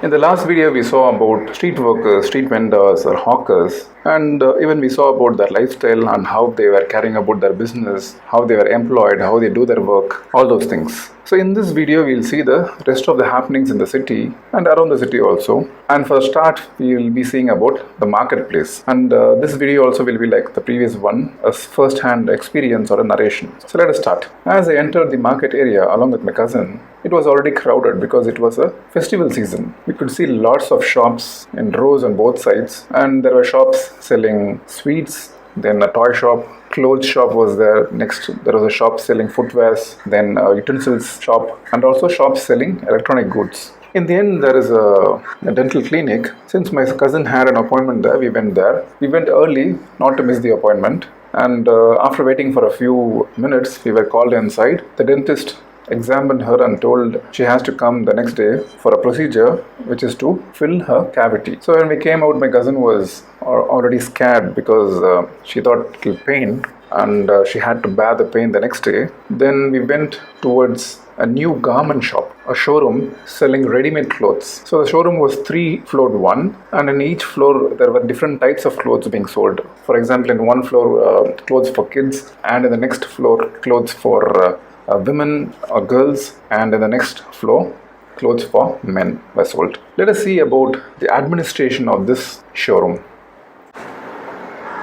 In the last video, we saw about street workers, street vendors, or hawkers, and even we saw about their lifestyle and how they were carrying about their business, how they were employed, how they do their work, all those things. So in this video, we'll see the rest of the happenings in the city and around the city also. And for a start, we will be seeing about the marketplace. And this video also will be like the previous one, a first-hand experience or a narration. So let us start. As I entered the market area along with my cousin, it was already crowded because it was a festival season. We could see lots of shops in rows on both sides, and there were shops selling sweets, then a toy shop, clothes shop was there. Next, there was a shop selling footwears, then a utensils shop, and also shops selling electronic goods. In the end, there is a dental clinic. Since my cousin had an appointment there, we went there. We went early, not to miss the appointment. And after waiting for a few minutes, we were called inside. The dentist examined her and told she has to come the next day for a procedure which is to fill her cavity. So when we came out, my cousin was already scared because she thought it would pain, and she had to bear the pain the next day. Then we went towards a new garment shop, a showroom selling ready-made clothes. So the showroom was 3-floored one, and in each floor there were different types of clothes being sold. For example, in one floor clothes for kids, and in the next floor clothes for women or girls, and in the next floor clothes for men were sold. Let us see about the administration of this showroom.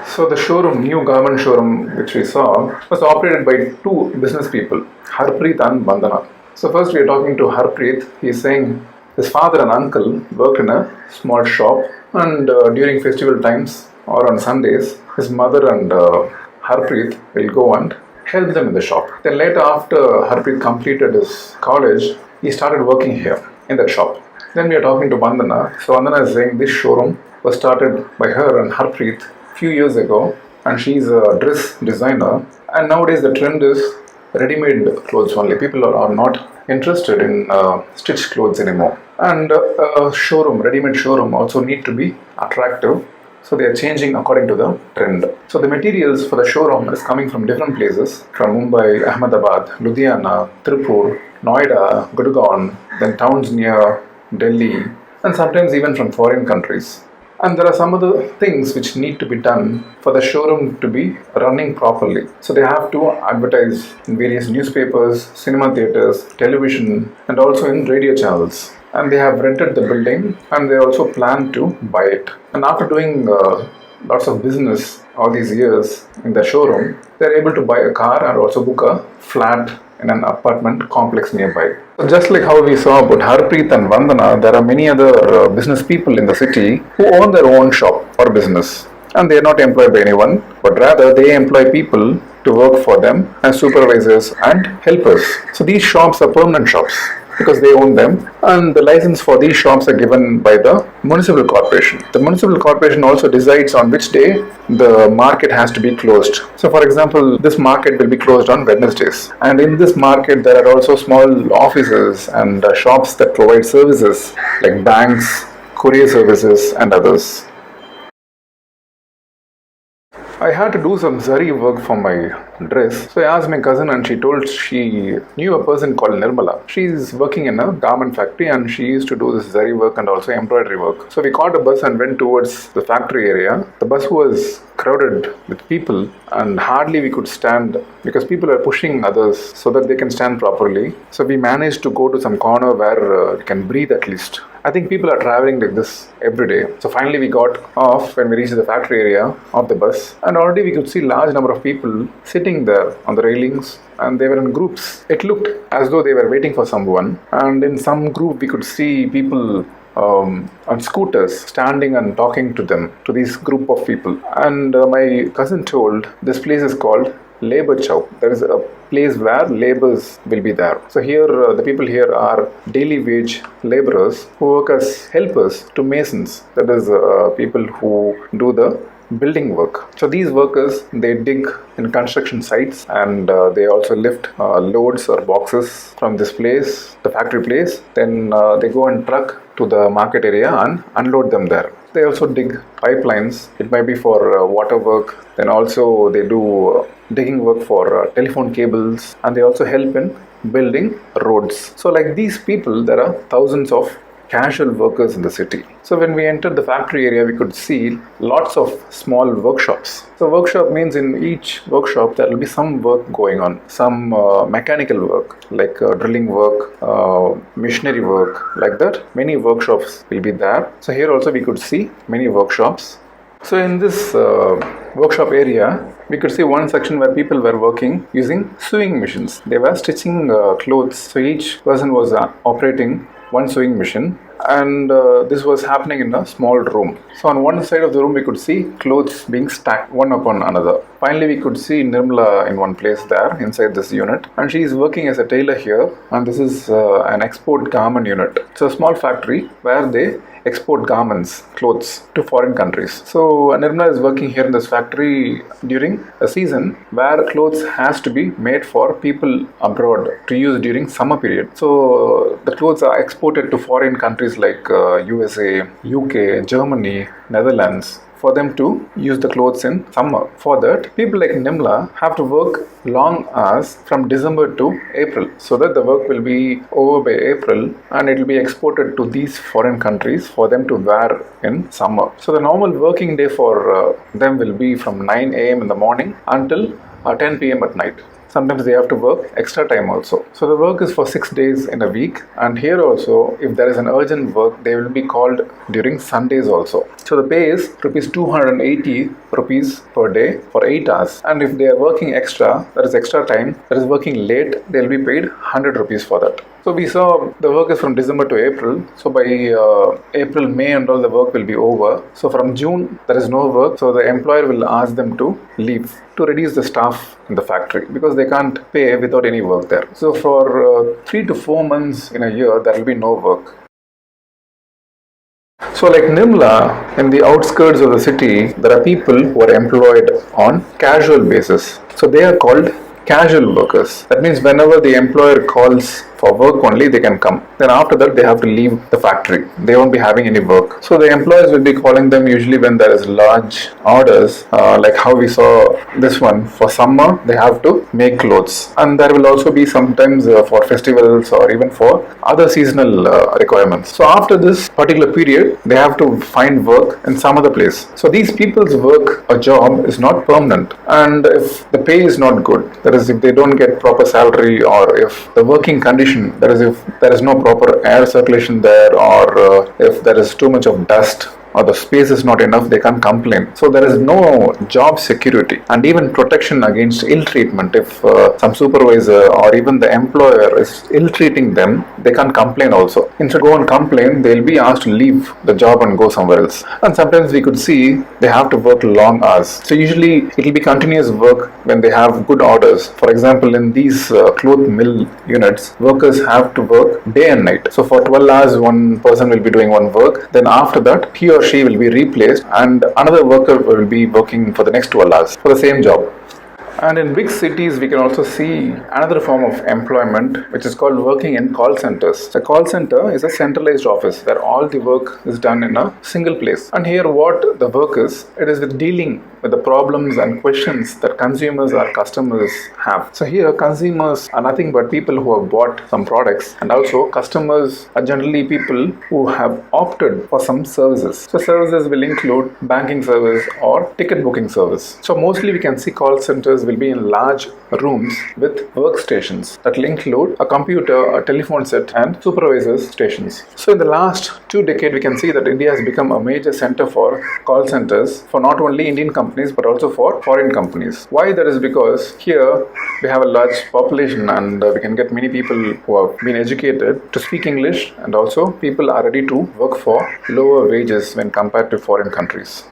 So the showroom, new garment showroom which we saw, was operated by two business people, Harpreet and Vandana. So first we are talking to Harpreet. He is saying his father and uncle worked in a small shop, and during festival times or on Sundays, his mother and Harpreet will go and help them in the shop. Then later, after Harpreet completed his college, he started working here in that shop. Then we are talking to Vandana. So Vandana is saying this showroom was started by her and Harpreet a few years ago, and she's a dress designer. And nowadays the trend is ready-made clothes only. People are not interested in stitched clothes anymore. And a showroom, ready-made showroom, also need to be attractive. So they are changing according to the trend. So the materials for the showroom is coming from different places, from Mumbai, Ahmedabad, Ludhiana, Tirupur, Noida, Gurgaon, then towns near Delhi, and sometimes even from foreign countries. And there are some other things which need to be done for the showroom to be running properly. So they have to advertise in various newspapers, cinema theatres, television, and also in radio channels. And they have rented the building, and they also plan to buy it. And after doing lots of business all these years in the showroom, they are able to buy a car and also book a flat in an apartment complex nearby. So just like how we saw about Harpreet and Vandana, there are many other business people in the city who own their own shop or business. And they are not employed by anyone, but rather they employ people to work for them as supervisors and helpers. So these shops are permanent shops because they own them, and the license for these shops are given by the municipal corporation. The municipal corporation also decides on which day the market has to be closed. So for example, this market will be closed on Wednesdays, and in this market there are also small offices and shops that provide services like banks, courier services, and others. I had to do some zari work for my dress. So I asked my cousin, and she told she knew a person called Nirmala. She's working in a garment factory, and she used to do this zari work and also embroidery work. So we caught a bus and went towards the factory area. The bus was crowded with people, and hardly we could stand because people are pushing others so that they can stand properly. So we managed to go to some corner where we can breathe at least. I think people are traveling like this every day. So finally we got off when we reached the factory area of the bus, and already we could see large number of people sitting there on the railings, and they were in groups. It looked as though they were waiting for someone, and in some group we could see people on scooters standing and talking to them, to this group of people. And my cousin told this place is called labor chow. There is a place where laborers will be there. So here the people here are daily wage laborers who work as helpers to masons, that is people who do the building work. So these workers, they dig in construction sites, and they also lift loads or boxes from this place, the factory place. Then they go and truck to the market area and unload them there. They also dig pipelines. It might be for water work. Then also they do digging work for telephone cables, and they also help in building roads. So like these people, there are thousands of casual workers in the city. So when we entered the factory area, we could see lots of small workshops. So workshop means in each workshop there will be some work going on, some mechanical work like drilling work, machinery work, like that. Many workshops will be there. So here also we could see many workshops. So in this workshop area, we could see one section where people were working using sewing machines. They were stitching clothes. So each person was operating one sewing machine, and this was happening in a small room. So on one side of the room we could see clothes being stacked one upon another. Finally we could see Nirmala in one place there inside this unit, and she is working as a tailor here, and this is an export garment unit. It's a small factory where they export garments, clothes to foreign countries. So Nirmala is working here in this factory during a season where clothes has to be made for people abroad to use during summer period. So the clothes are exported to foreign countries like USA, UK, Germany, Netherlands, for them to use the clothes in summer. For that, people like Nirmala have to work long hours from December to April, so that the work will be over by April and it will be exported to these foreign countries for them to wear in summer. So the normal working day for them will be from 9 a.m. in the morning until 10 p.m. at night. Sometimes they have to work extra time also. So the work is for 6 days in a week, and here also if there is an urgent work, they will be called during Sundays also. So the pay is rupees 280 rupees per day for 8 hours, and if they are working extra, that is extra time, that is working late, they will be paid 100 rupees for that. So we saw the work is from December to April. So by April, May and all the work will be over. So from June there is no work. So the employer will ask them to leave to reduce the staff in the factory because they can't pay without any work there. So for 3 to 4 months in a year there will be no work. So like Nirmala, in the outskirts of the city, there are people who are employed on casual basis. So they are called casual workers. That means whenever the employer calls for work only, they can come. Then after that, they have to leave the factory. They won't be having any work. So the employers will be calling them usually when there is large orders, like how we saw this one. For summer, they have to make clothes. And there will also be sometimes for festivals or even for other seasonal requirements. So after this particular period, they have to find work in some other place. So these people's work or job is not permanent. And if the pay is not good, that is if they don't get proper salary, or if the working condition, that is if there is no proper air circulation there, or if there is too much of dust, or the space is not enough, they can't complain. So there is no job security and even protection against ill treatment. If some supervisor or even the employer is ill treating them, they can't complain also. Instead of go and complain, they'll be asked to leave the job and go somewhere else. And sometimes we could see they have to work long hours. So usually it will be continuous work when they have good orders. For example, in these cloth mill units, workers have to work day and night. So for 12 hours, one person will be doing one work. Then after that, he or she will be replaced and another worker will be working for the next 12 hours for the same job. And in big cities, we can also see another form of employment, which is called working in call centers. The call center is a centralized office where all the work is done in a single place. And here what the work is, it is with dealing with the problems and questions that consumers or customers have. So here consumers are nothing but people who have bought some products, and also customers are generally people who have opted for some services. So services will include banking service or ticket booking service. So mostly we can see call centers will be in large rooms with workstations that will include a computer, a telephone set and supervisors stations. So in the last 2 decades, we can see that India has become a major center for call centers for not only Indian companies but also for foreign companies. Why? That is because here we have a large population and we can get many people who have been educated to speak English, and also people are ready to work for lower wages when compared to foreign countries.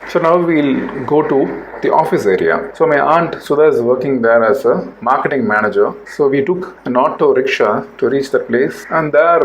So now we'll go to the office area. So my aunt Sudha is working there as a marketing manager. So we took an auto rickshaw to reach the place, and their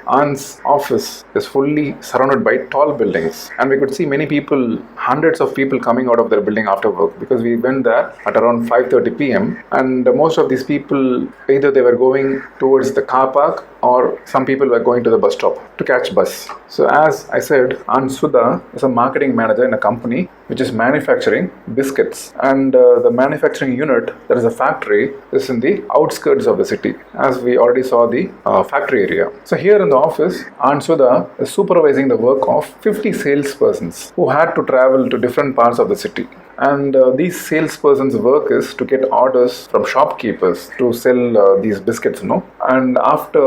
aunt's office is fully surrounded by tall buildings. And we could see many people, hundreds of people coming out of their building after work, because we went there at around 5:30 p.m. And most of these people, either they were going towards the car park or some people were going to the bus stop to catch bus. So as I said, Aunt Sudha is a marketing manager in a company which is manufacturing biscuits, and the manufacturing unit, that is a factory, is in the outskirts of the city, as we already saw the factory area. So here in the office, Aunt Sudha is supervising the work of 50 salespersons who had to travel to different parts of the city. And these salespersons' work is to get orders from shopkeepers to sell these biscuits, And after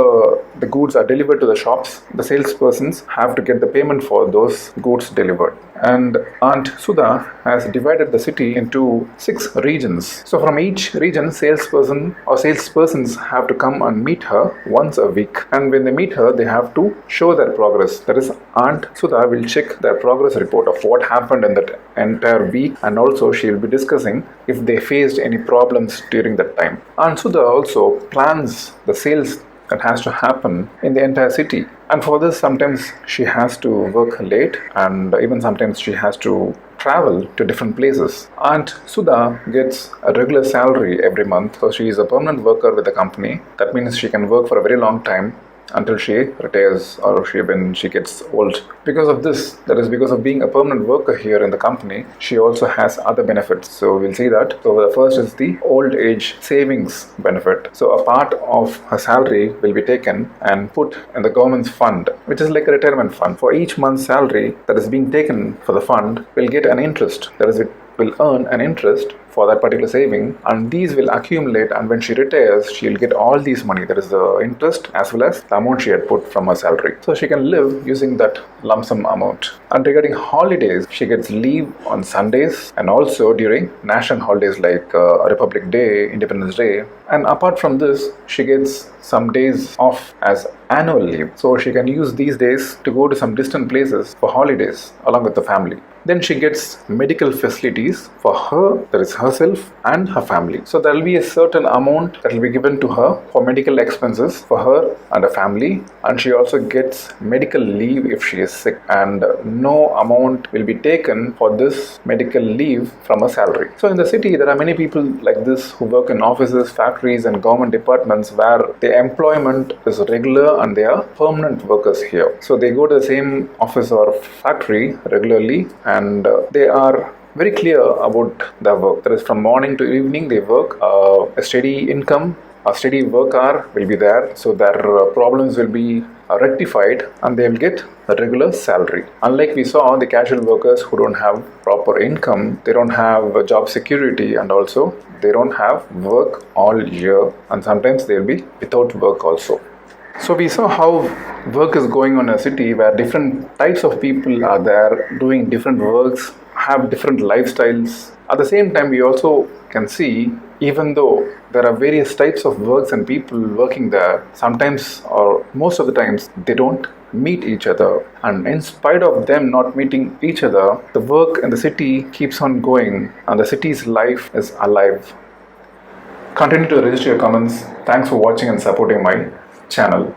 the goods are delivered to the shops, the salespersons have to get the payment for those goods delivered. And Aunt Sudha has divided the city into 6 regions. So from each region, salesperson or salespersons have to come and meet her once a week. And when they meet her, they have to show their progress. That is, Aunt Sudha will check their progress report of what happened in that entire week, and also she will be discussing if they faced any problems during that time. Aunt Sudha also plans the sales that has to happen in the entire city. And for this, sometimes she has to work late, and even sometimes she has to travel to different places. Aunt Sudha gets a regular salary every month, so she is a permanent worker with the company. That means she can work for a very long time until she retires or when she gets old. Because of this, that is because of being a permanent worker here in the company, she also has other benefits. So we'll see that. So the first is the old age savings benefit. So a part of her salary will be taken and put in the government's fund, which is like a retirement fund. For each month's salary that is being taken for the fund, will get an interest. That is, it will earn an interest for that particular saving, and these will accumulate, and when she retires, she will get all these money, that is the interest as well as the amount she had put from her salary. So she can live using that lump sum amount. And regarding holidays, she gets leave on Sundays and also during national holidays like Republic Day, Independence Day. And apart from this, she gets some days off as annual leave. So she can use these days to go to some distant places for holidays along with the family. Then she gets medical facilities for her, that is herself and her family. So there will be a certain amount that will be given to her for medical expenses for her and her family, and she also gets medical leave if she is sick, and no amount will be taken for this medical leave from her salary. So in the city, there are many people like this who work in offices, factories and government departments where the employment is regular and they are permanent workers here. So they go to the same office or factory regularly, and they are very clear about their work. That is, from morning to evening they work. A steady income, a steady work hour will be there, so their problems will be rectified and they will get a regular salary. Unlike we saw the casual workers who don't have proper income, they don't have job security, and also they don't have work all year, and sometimes they will be without work also. So we saw how work is going on in a city where different types of people are there doing different works, have different lifestyles. At the same time, we also can see, even though there are various types of works and people working there, sometimes or most of the times they don't meet each other. And in spite of them not meeting each other, the work in the city keeps on going and the city's life is alive. Continue to register your comments. Thanks for watching and supporting my channel.